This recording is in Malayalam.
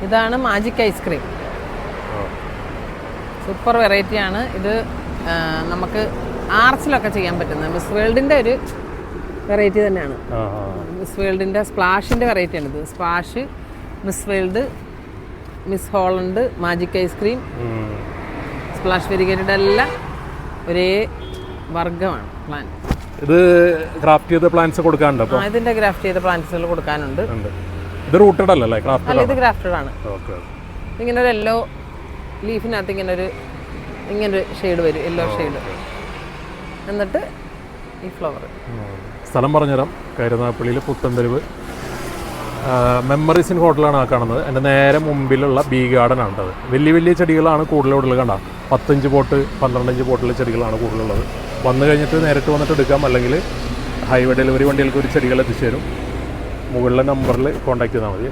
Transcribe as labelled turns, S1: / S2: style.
S1: ഇതാണ് മാജിക് ഐസ്ക്രീം. സൂപ്പർ വെറൈറ്റിയാണ് ഇത്. നമുക്ക് ആർച്ചിലൊക്കെ ചെയ്യാൻ പറ്റുന്നത് മിസ് വേൾഡിൻ്റെ ഒരു വെറൈറ്റി തന്നെയാണ്. മിസ് വേൾഡിൻ്റെ സ്പ്ലാഷിൻ്റെ വെറൈറ്റിയാണിത്. Splash, miss world, miss Holland, magic ice cream, splash variegated എല്ലാം ഒരേ വർഗ്ഗമാണ് പ്ലാന്റ്.
S2: ഇത് ഗ്രാഫ്റ്റ് ചെയ്ത പ്ലാന്റ്സ് കൊടുക്കാനുണ്ട്. അപ്പോൾ
S1: ഇതിൻ്റെ ഗ്രാഫ്റ്റ് ചെയ്ത പ്ലാന്റ്സുകൾ കൊടുക്കാനുണ്ട്.
S2: ഇത് റൂട്ടഡ് അല്ലല്ലേ?
S1: അല്ല, ഇത് ഗ്രാഫ്റ്റഡ് ആണ്. ഇങ്ങനെ ഒരു യെല്ലോ ലീഫിനകത്ത് ഇങ്ങനൊരു ഷെയ്ഡ് വരും, യെല്ലോ ഷെയ്ഡ്. എന്നിട്ട് ഈ ഫ്ലവർ.
S2: സ്ഥലം പറഞ്ഞുതരാം. കരുനാഗപ്പള്ളിയിൽ പുത്തൻതെരുവ് മെമ്മറീസ് ഇൻ ഹോട്ടലാണ് ആ കാണുന്നത്. എൻ്റെ നേരെ മുമ്പിലുള്ള ബി ഗാർഡൻ ആണ് അത്. വലിയ വലിയ ചെടികളാണ് കൂടുതലുള്ളത്. കണ്ട 15 പോട്ട് 12 പോട്ടിലെ ചെടികളാണ് കൂടുതലുള്ളത്. വന്നു കഴിഞ്ഞിട്ട് നേരിട്ട് വന്നിട്ട് എടുക്കാം, അല്ലെങ്കിൽ ഹൈവേ ഡെലിവറി വണ്ടികൾക്ക് ഒരു ചെടികൾ എത്തിച്ചു തരും. മുകളിലെ നമ്പറിൽ കോൺടാക്ട് ചെയ്താൽ മതി.